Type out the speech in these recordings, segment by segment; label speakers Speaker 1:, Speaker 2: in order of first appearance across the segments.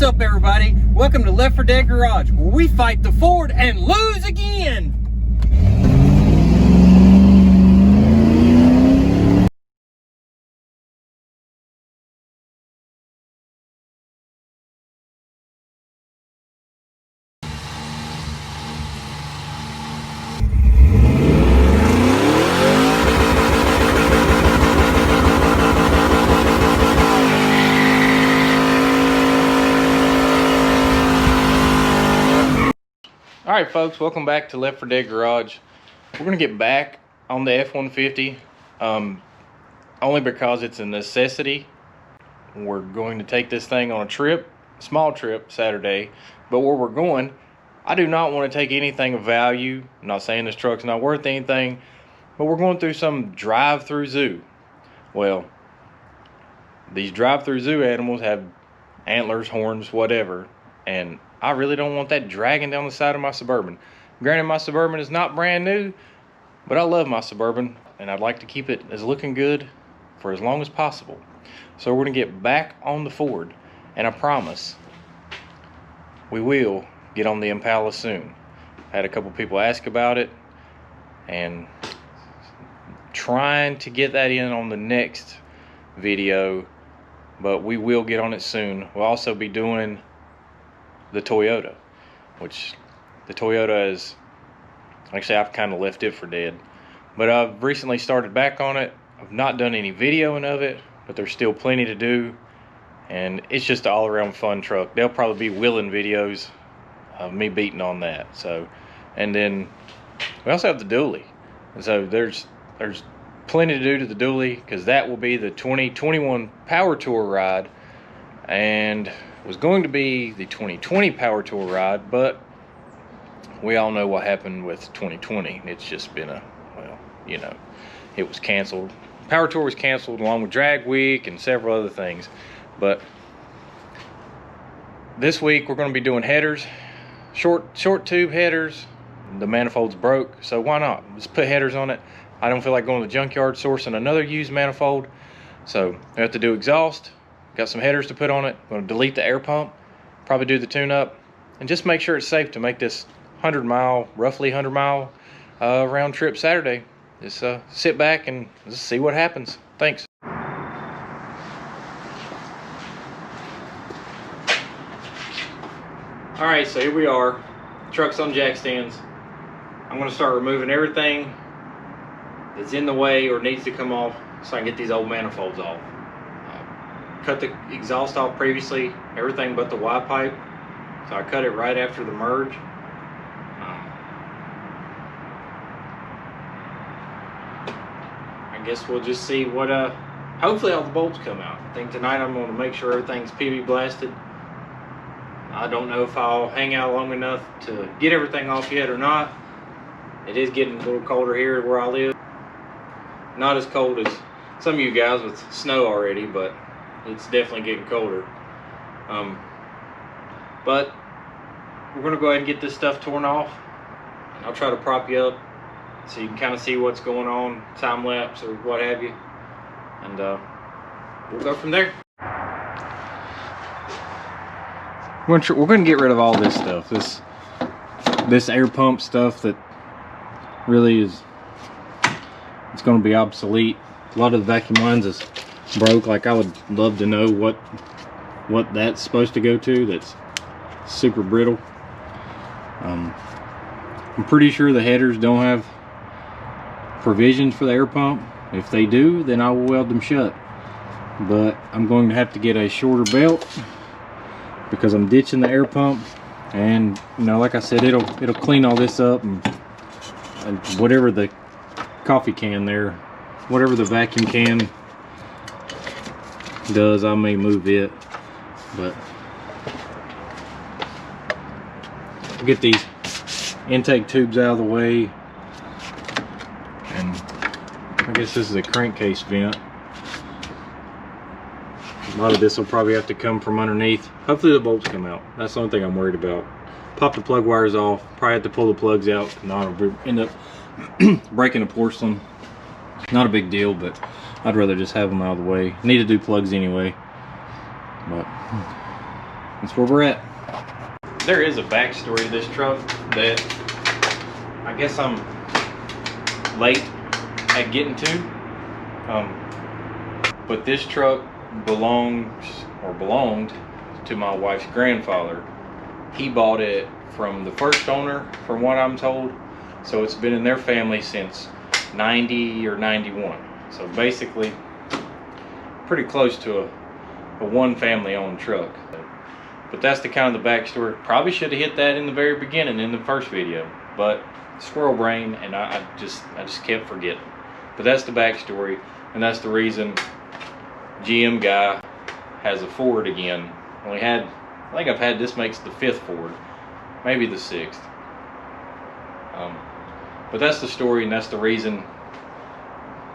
Speaker 1: What's up, everybody? Welcome to Left 4 Dead Garage, where we fight the Ford and lose again. Alright folks, welcome back to Left 4 Dead Garage. We're going to get back on the F-150, only because it's a necessity. We're going to take this thing on a trip, small trip, Saturday. But where we're going, I do not want to take anything of value. I'm not saying this truck's not worth anything, but we're going through some drive-through zoo. Well, these drive-through zoo animals have antlers, horns, whatever, and I really don't want that dragging down the side of my Suburban. Granted, my Suburban is not brand new, but I love my Suburban, and I'd like to keep it as looking good for as long as possible. So we're going to get back on the Ford, and I promise we will get on the Impala soon. I had a couple people ask about it, and trying to get that in on the next video, but we will get on it soon. We'll also be doing the Toyota, which the Toyota is, actually I've kind of left it for dead, but I've recently started back on it. I've not done any videoing of it, but there's still plenty to do, and it's just an all-around fun truck. There'll probably be wheeling videos of me beating on that. So, and then we also have the dually, and so there's plenty to do to the dually, because that will be the 2021 Power Tour ride, and was going to be the 2020 Power Tour ride, but we all know what happened with 2020. It's just been a, well, you know, it was canceled. Power Tour was canceled along with Drag Week and several other things. But this week we're going to be doing headers, short tube headers. The manifold's broke, so why not? Just put headers on it. I don't feel like going to the junkyard sourcing another used manifold, so we have to do exhaust. Got some headers to put on it. I'm going to delete the air pump, probably do the tune-up, and just make sure it's safe to make this 100-mile, roughly 100-mile round trip Saturday. Just sit back and just see what happens. Thanks. Alright, so here we are. Truck's on jack stands. I'm going to start removing everything that's in the way or needs to come off so I can get these old manifolds off. Cut the exhaust off previously, everything but the Y pipe, so I cut it right after the merge. I guess we'll just see what hopefully all the bolts come out. I think tonight I'm going to make sure everything's PV blasted. I don't know if I'll hang out long enough to get everything off yet or not. It is getting a little colder here where I live. Not as cold as some of you guys with snow already, but it's definitely getting colder. But we're going to go ahead and get this stuff torn off. And I'll try to prop you up so you can kind of see what's going on, time lapse or what have you. And we'll go from there. We're going to get rid of all this stuff. This air pump stuff that really is, it's going to be obsolete. A lot of the vacuum lines is broke. Like, I would love to know what that's supposed to go to. That's super brittle. I'm pretty sure the headers don't have provisions for the air pump. If they do, then I will weld them shut, but I'm going to have to get a shorter belt because I'm ditching the air pump. And you know, like I said, it'll clean all this up, and whatever the coffee can there, whatever the vacuum can does, I may move it. But I'll get these intake tubes out of the way, and I guess this is a crankcase vent. A lot of this will probably have to come from underneath. Hopefully the bolts come out. That's the only thing I'm worried about. Pop the plug wires off. Probably have to pull the plugs out. Not end up breaking the porcelain. Not a big deal, but I'd rather just have them out of the way. Need to do plugs anyway. But that's where we're at. There is a backstory to this truck that I guess I'm late at getting to. But this truck belonged to my wife's grandfather. He bought it from the first owner, from what I'm told. So it's been in their family since 90 or 91. So basically pretty close to a one family owned truck. But that's the kind of the backstory. Probably should have hit that in the very beginning in the first video, but squirrel brain, and I just kept forgetting. But that's the backstory, and that's the reason GM guy has a Ford again. I think I've had, this makes the 5th Ford, maybe the 6th. But that's the story, and that's the reason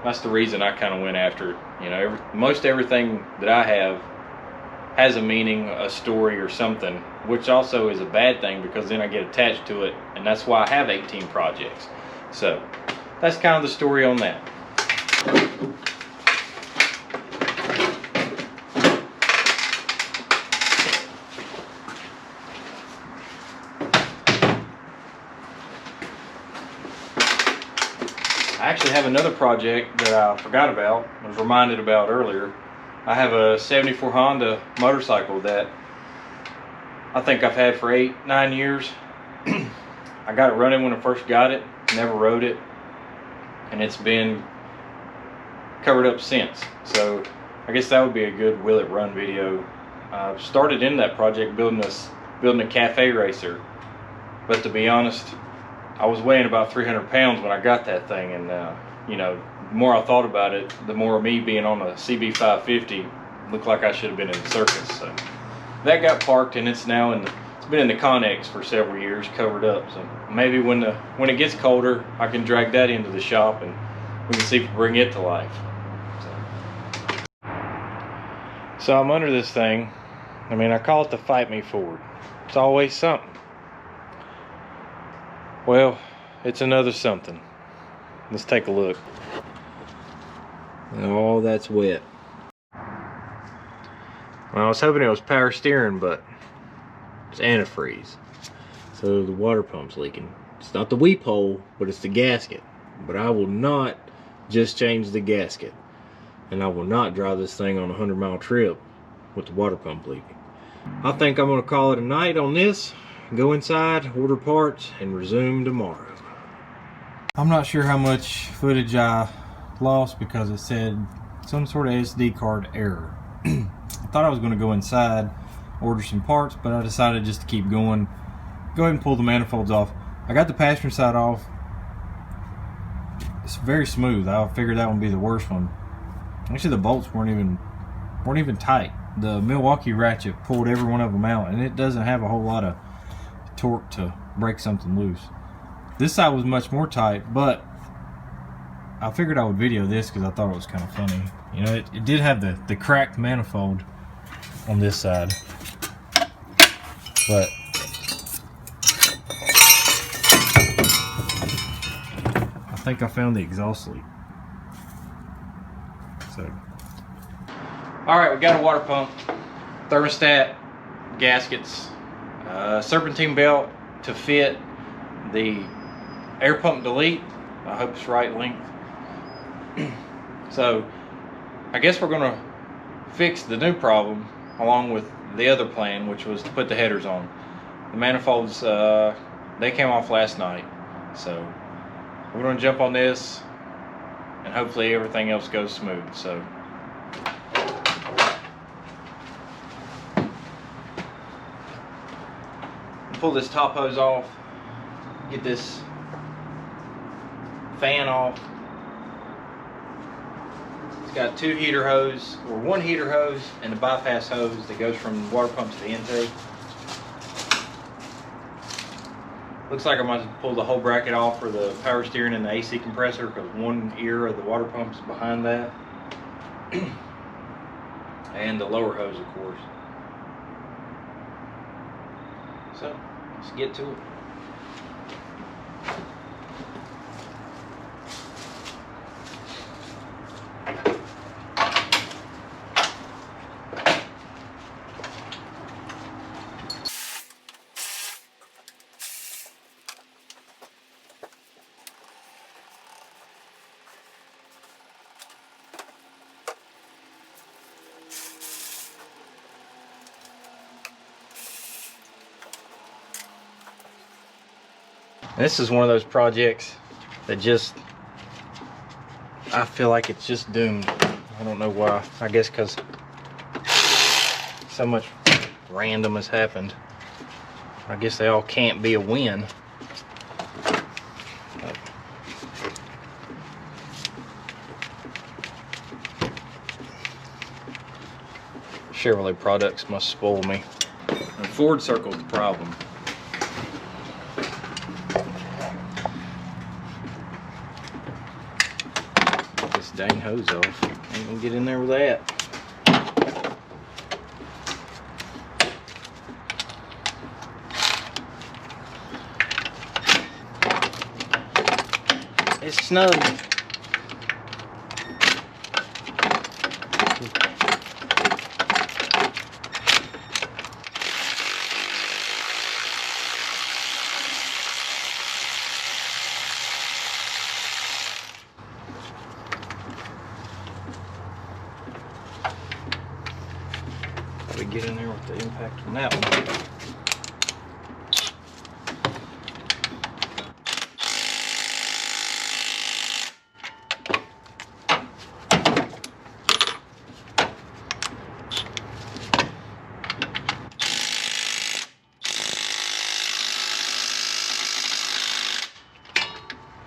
Speaker 1: I kind of went after it. You know, most everything that I have has a meaning, a story, or something, which also is a bad thing because then I get attached to it, and that's why I have 18 projects. So that's kind of the story on that. I actually have another project that I forgot about, I was reminded about earlier. I have a 74 Honda motorcycle that I think I've had for 8-9 years. I got it running when I first got it, never rode it, and it's been covered up since. So I guess that would be a good will it run video. I started in that project building a cafe racer, but to be honest, I was weighing about 300 pounds when I got that thing, and you know, the more I thought about it, the more me being on a CB550 looked like I should have been in the circus. So that got parked, and it's been in the Connex for several years, covered up. So maybe when it gets colder, I can drag that into the shop and we can see if we can bring it to life. So I'm under this thing. I mean, I call it the Fight Me Ford. It's always something. Well, it's another something. Let's take a look. Oh, that's wet. Well, I was hoping it was power steering, but it's antifreeze. So the water pump's leaking. It's not the weep hole, but it's the gasket. But I will not just change the gasket. And I will not drive this thing on a 100-mile trip with the water pump leaking. I think I'm going to call it a night on this. Go inside, order parts, and resume tomorrow. I'm not sure how much footage I lost because it said some sort of SD card error. I thought I was going to go inside, order some parts, but I decided just to keep going. Go ahead and pull the manifolds off. I got the passenger side off. It's very smooth. I figured that would be the worst one. Actually, the bolts weren't even tight. The Milwaukee ratchet pulled every one of them out, and it doesn't have a whole lot of torque to break something loose. This side was much more tight, but I figured I would video this because I thought it was kind of funny. You know, it did have the cracked manifold on this side, but I think I found the exhaust leak. So, all right, we got a water pump, thermostat, gaskets, serpentine belt to fit the air pump delete. I hope it's right length. So I guess we're gonna fix the new problem along with the other plan, which was to put the headers on. The manifolds, they came off last night, so we're gonna jump on this and hopefully everything else goes smooth. So pull this top hose off, get this fan off. It's got two heater hose, or one heater hose and a bypass hose that goes from the water pump to the intake. Looks like I might pull the whole bracket off for the power steering and the AC compressor because one ear of the water pump is behind that. And the lower hose, of course. So let's get to it. And this is one of those projects that just, I feel like it's just doomed. I don't know why. I guess because so much random has happened. I guess they all can't be a win. Chevrolet products must spoil me. And Ford circle's the problem. Get this dang hose off. Ain't gonna get in there with that. It's snug. Probably get in there with the impact on that one.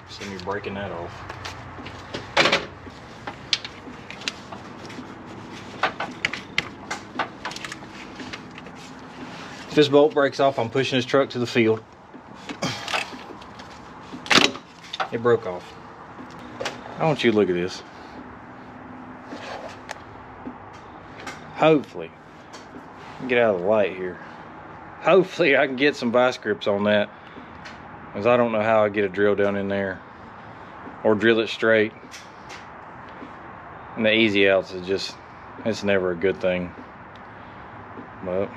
Speaker 1: See me breaking that off. If this bolt breaks off, I'm pushing this truck to the field. It broke off. I want you to look at this. Hopefully, get out of the light here. Hopefully I can get some vice grips on that, because I don't know how I get a drill down in there or drill it straight. And the easy outs is just, it's never a good thing. But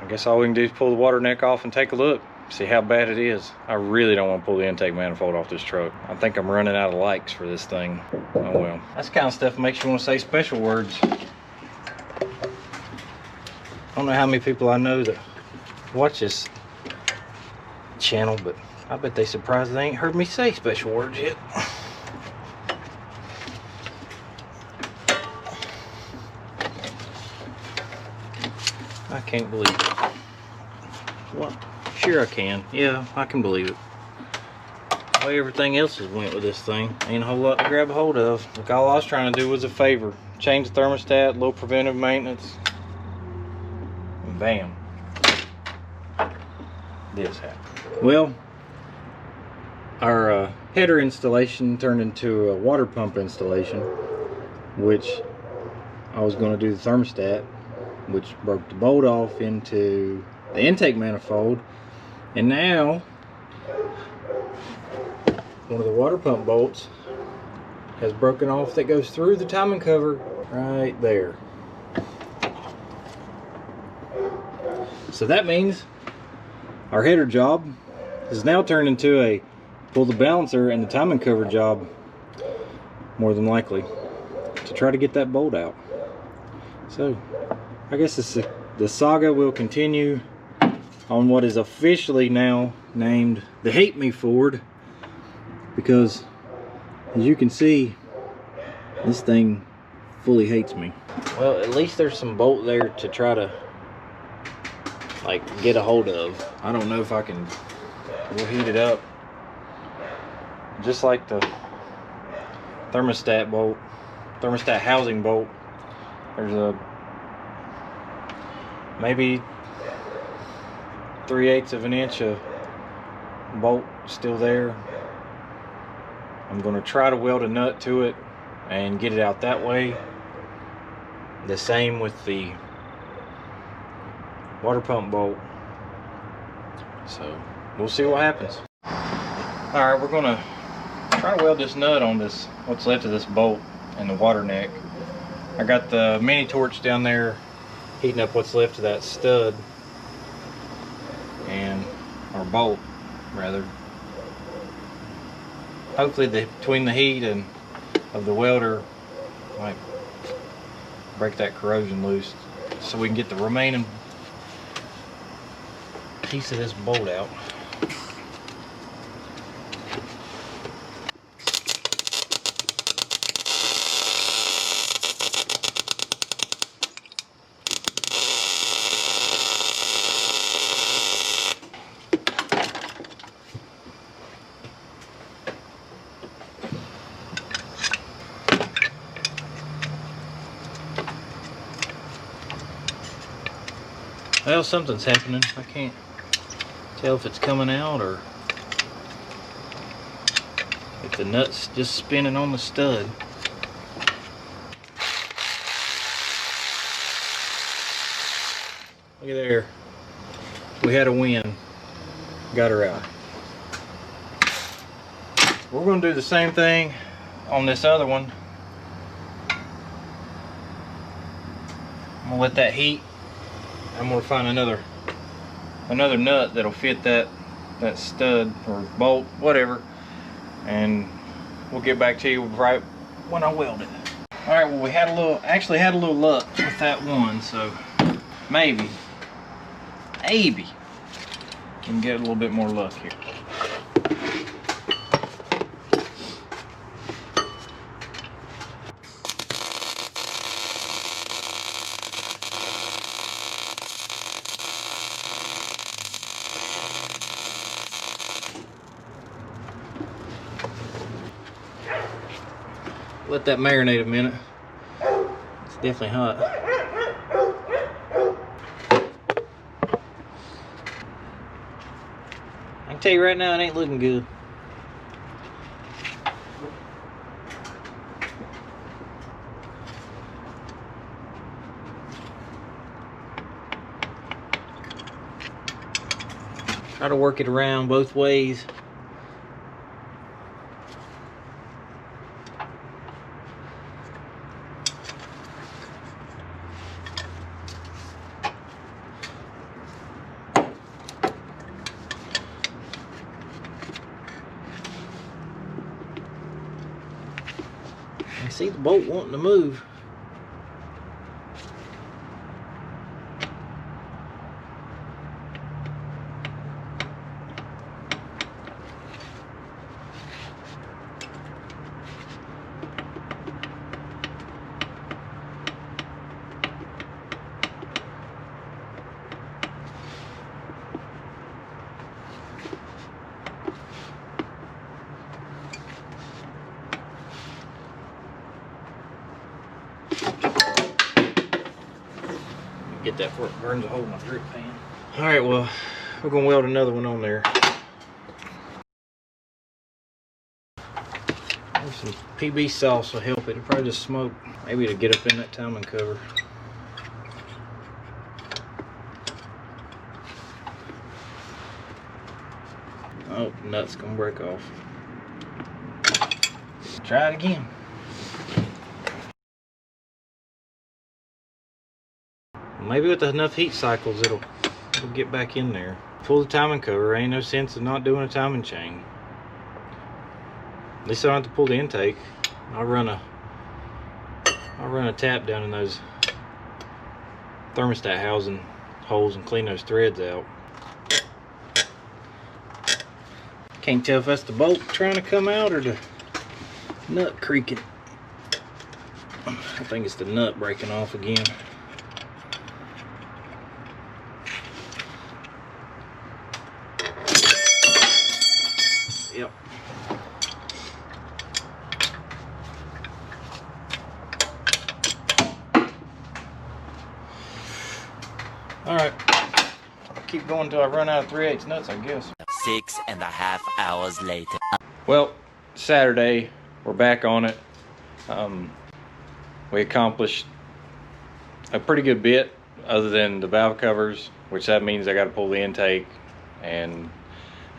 Speaker 1: I guess all we can do is pull the water neck off and take a look, see how bad it is. I really don't want to pull the intake manifold off this truck. I think I'm running out of likes for this thing. Oh well. That's the kind of stuff that makes you want to say special words. I don't know how many people I know that watch this channel, but I bet they surprised they ain't heard me say special words yet. I can't believe it. What? Sure I can. Yeah, I can believe it. The way everything else has went with this thing, ain't a whole lot to grab a hold of. Look, all I was trying to do was a favor. Change the thermostat, a little preventive maintenance. And bam. This happened. Well, our header installation turned into a water pump installation, which I was going to do the thermostat, which broke the bolt off into the intake manifold, and now one of the water pump bolts has broken off that goes through the timing cover right there. So that means our header job is now turned into a pull the balancer and the timing cover job, more than likely, to try to get that bolt out. So I guess the saga will continue on what is officially now named the Hate Me Ford, because as you can see, this thing fully hates me. Well, at least there's some bolt there to try to like get a hold of. I don't know if I can. We'll heat it up just like the thermostat bolt, thermostat housing bolt. There's a maybe 3/8 of an inch of bolt still there. I'm going to try to weld a nut to it and get it out that way. The same with the water pump bolt. So we'll see what happens. Alright, we're going to try to weld this nut on this, what's left of this bolt and the water neck. I got the mini torch down there heating up what's left of that stud and or bolt rather. Hopefully between the heat and of the welder might break that corrosion loose so we can get the remaining piece of this bolt out. Well, something's happening. I can't tell if it's coming out or if the nut's just spinning on the stud. Look at there. We had a win. Got her out. We're going to do the same thing on this other one. I'm going to let that heat. I'm going to find another nut that'll fit that stud or bolt, whatever, and we'll get back to you right when I weld it. All right, well, we actually had a little luck with that one, so maybe we can get a little bit more luck here. Let that marinate a minute. It's definitely hot. I can tell you right now, it ain't looking good. Try to work it around both ways. I see the bolt wanting to move. Get that before it burns a hole in my drip pan. All right, well, we're gonna weld another one on there. There's some PB sauce will help it. It'll probably just smoke. Maybe it'll get up in that timing cover. Oh, nut's gonna break off. Try it again. Maybe with enough heat cycles, it'll get back in there. Pull the timing cover. Ain't no sense in not doing a timing chain. At least I don't have to pull the intake. I'll run a tap down in those thermostat housing holes and clean those threads out. Can't tell if that's the bolt trying to come out or the nut creaking. I think it's the nut breaking off again. Yep. All right. Keep going until I run out of 3/8 nuts, I guess.
Speaker 2: 6.5 hours later.
Speaker 1: Well, Saturday, we're back on it. We accomplished a pretty good bit other than the valve covers, which that means I got to pull the intake, and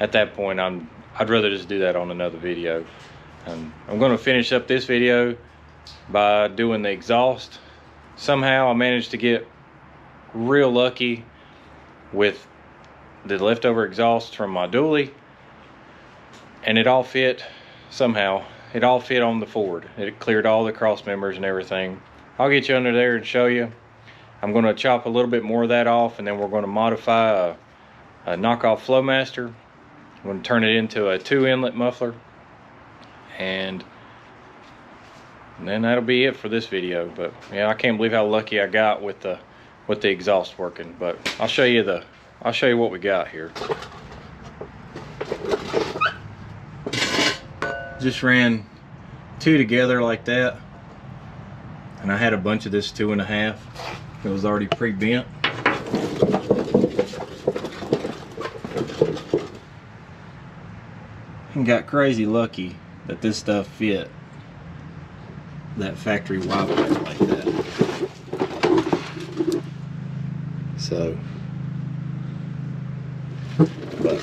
Speaker 1: at that point I'd rather just do that on another video. I'm going to finish up this video by doing the exhaust. Somehow I managed to get real lucky with the leftover exhaust from my dually, and it all fit somehow. It all fit on the Ford. It cleared all the cross members and everything. I'll get you under there and show you. I'm going to chop a little bit more of that off, and then we're going to modify knockoff Flowmaster. I'm going to turn it into a 2-inlet muffler, and then that'll be it for this video. But yeah, I can't believe how lucky I got with the exhaust working. But I'll show you what we got here. Just ran 2 together like that, and I had a bunch of this 2.5. It was already pre-bent. And got crazy lucky that this stuff fit that factory Y pipe like that. So, but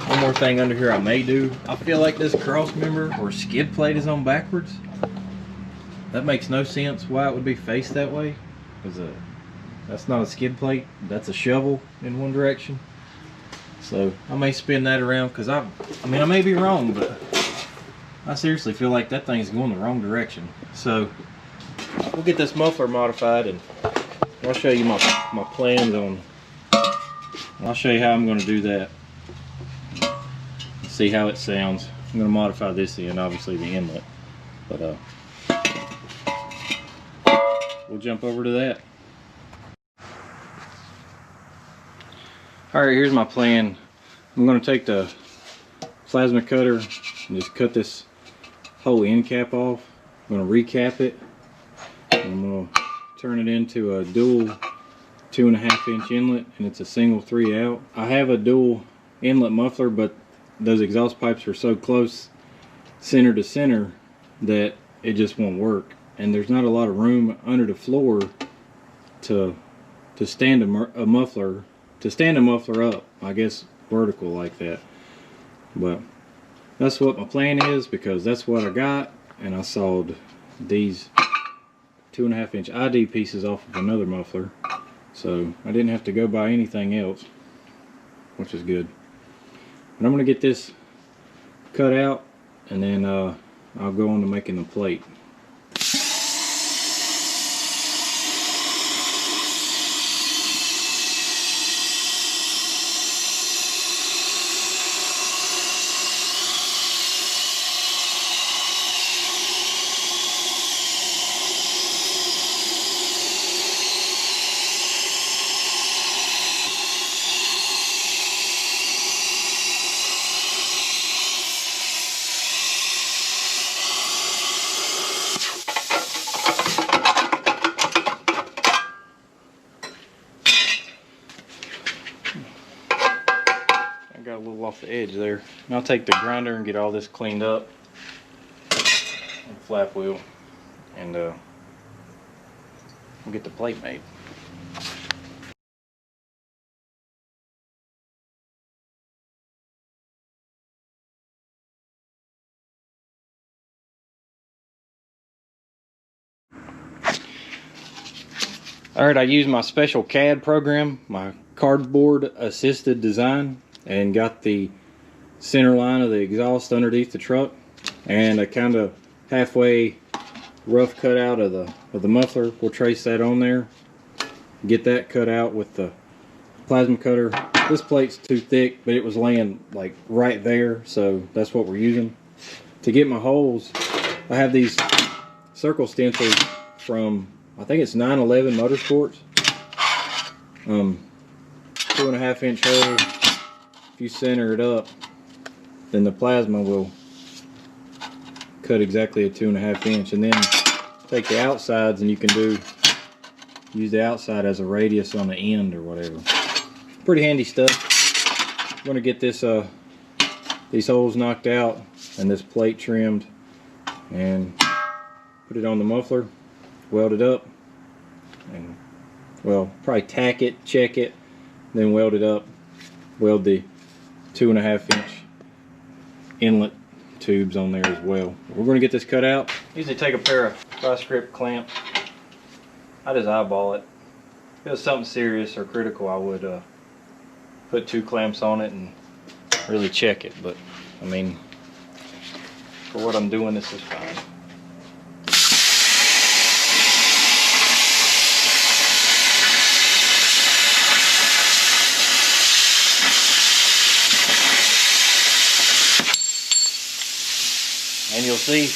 Speaker 1: one more thing under here I may do. I feel like this cross member or skid plate is on backwards. That makes no sense why it would be faced that way, because that's not a skid plate, that's a shovel in one direction. So I may spin that around, because I mean, I may be wrong, but I seriously feel like that thing's going the wrong direction. So we'll get this muffler modified, and I'll show you my plans on. I'll show you how I'm going to do that. See how it sounds. I'm going to modify this end, obviously the inlet, but we'll jump over to that. Alright, here's my plan. I'm going to take the plasma cutter and just cut this whole end cap off. I'm going to recap it. I'm going to turn it into a dual 2.5-inch inlet, and it's a single 3 out. I have a dual inlet muffler, but those exhaust pipes are so close center to center that it just won't work. And there's not a lot of room under the floor to stand a muffler. To stand a muffler up, I guess, vertical like that. But that's what my plan is, because that's what I got, and I sawed these 2.5-inch ID pieces off of another muffler, so I didn't have to go buy anything else, which is good. But I'm going to get this cut out, and then I'll go on to making the plate. Got a little off the edge there. And I'll take the grinder and get all this cleaned up, and flap wheel, and we'll get the plate made. Alright, I used my special CAD program, my cardboard assisted design, and got the center line of the exhaust underneath the truck, and a kind of halfway rough cut out of the muffler. We'll trace that on there, get that cut out with the plasma cutter. This plate's too thick, but it was laying like right there, so that's what we're using. To get my holes, I have these circle stencils from, I think it's 911 Motorsports. 2.5-inch hole. If you center it up, then the plasma will cut exactly a 2.5-inch, and then take the outsides, and you can use the outside as a radius on the end or whatever. Pretty handy stuff. I'm going to get this these holes knocked out and this plate trimmed, and put it on the muffler, weld it up, and well, probably tack it, check it, then weld it up, weld the 2.5-inch inlet tubes on there as well. We're going to get this cut out. Usually take a pair of vice grip clamps. I just eyeball it. If it was something serious or critical, I would put 2 clamps on it and really check it, but I mean, for what I'm doing, this is fine. see,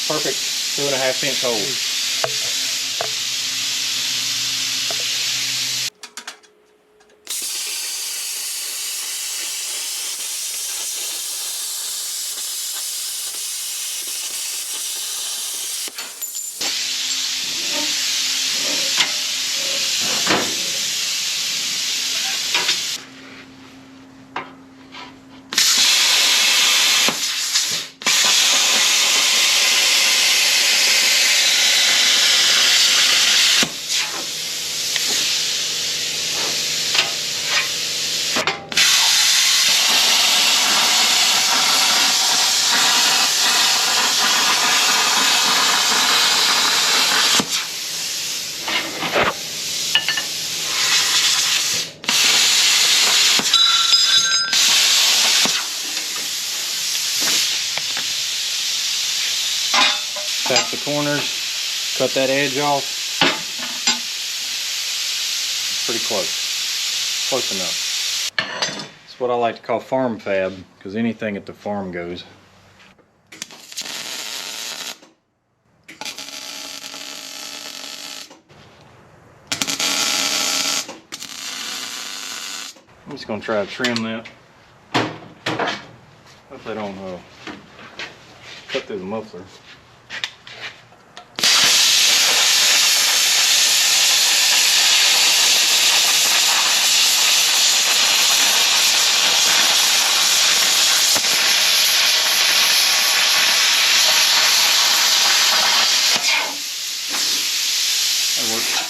Speaker 1: perfect 2.5 inch hole. Tap the corners, cut that edge off. Pretty close enough. It's what I like to call farm fab, because anything at the farm goes. I'm just going to try to trim that. Hope they don't cut through the muffler. That works.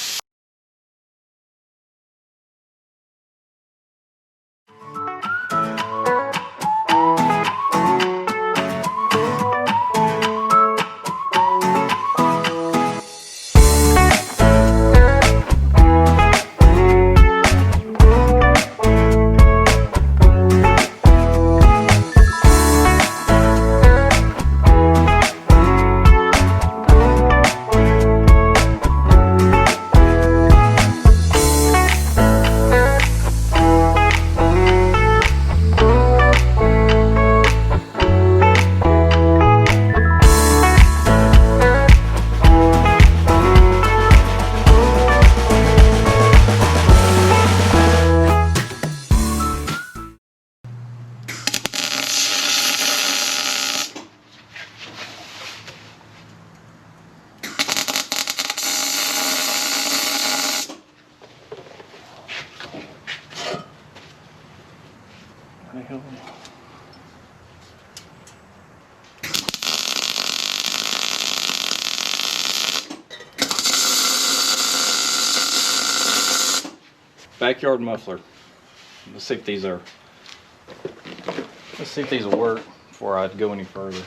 Speaker 1: Backyard muffler. Let's see if these will work before I go any further.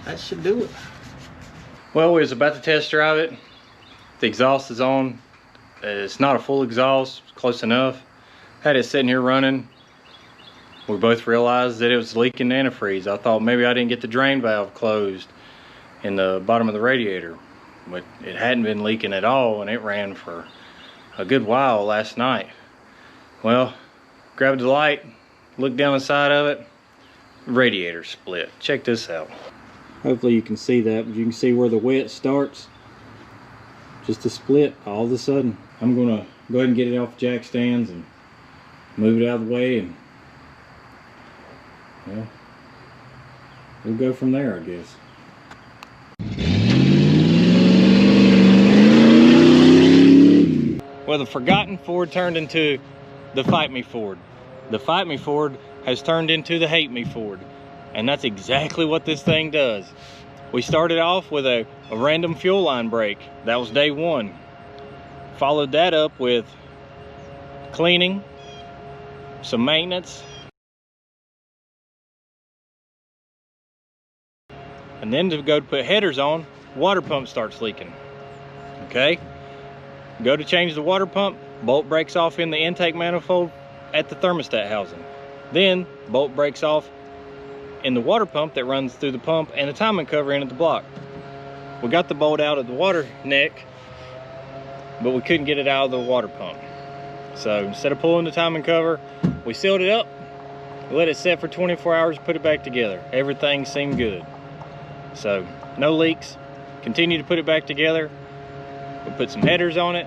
Speaker 1: That should do it. Well, we was about to test drive it. The exhaust is on. It's not a full exhaust, it's close enough. Had it sitting here running. We both realized that it was leaking antifreeze. I thought maybe I didn't get the drain valve closed in the bottom of the radiator, but it hadn't been leaking at all, and it ran for a good while last night. Well, grabbed the light, looked down the side of it, radiator split. Check this out. Hopefully you can see that, but you can see where the wet starts. Just a split all of a sudden. I'm gonna go ahead and get it off jack stands and move it out of the way, and well, we'll go from there, I guess. Well, the forgotten Ford turned into the Fight Me Ford. The Fight Me Ford has turned into the Hate Me Ford. And that's exactly what this thing does. We started off with a random fuel line break. That was day one. Followed that up with cleaning, some maintenance, and then to go to put headers on, water pump starts leaking. Okay, go to change the water pump, bolt breaks off in the intake manifold at the thermostat housing. Then bolt breaks off in the water pump that runs through the pump and the timing cover in at the block. We got the bolt out of the water neck, but we couldn't get it out of the water pump. So instead of pulling the timing cover, we sealed it up, let it set for 24 hours, put it back together. Everything seemed good. So no leaks, continue to put it back together. We put some headers on it,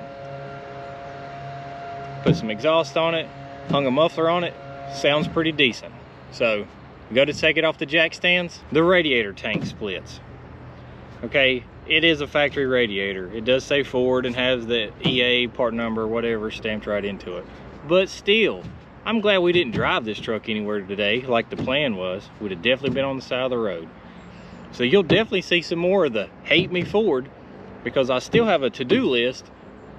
Speaker 1: put some exhaust on it, hung a muffler on it. Sounds pretty decent. So we go to take it off the jack stands, the radiator tank splits. Okay, it is a factory radiator. It does say Ford and has the EA part number, whatever, stamped right into it. But still, I'm glad we didn't drive this truck anywhere today like the plan was. We'd have definitely been on the side of the road. So you'll definitely see some more of the Hate Me Ford, because I still have a to-do list,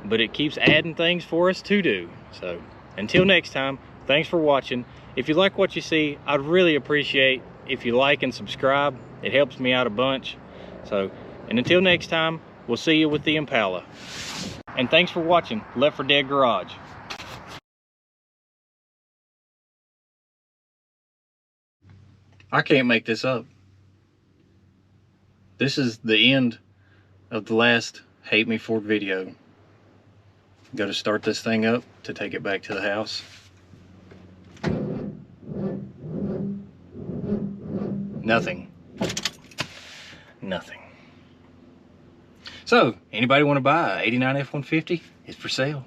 Speaker 1: but it keeps adding things for us to do. So until next time, thanks for watching. If you like what you see, I'd really appreciate if you like and subscribe. It helps me out a bunch. So, and until next time, we'll see you with the Impala. And thanks for watching Left 4 Dead Garage. I can't make this up. This is the end of the last Hate Me Ford video. Go to start this thing up to take it back to the house. Nothing. Nothing. So, anybody want to buy a 89 F-150? It's for sale.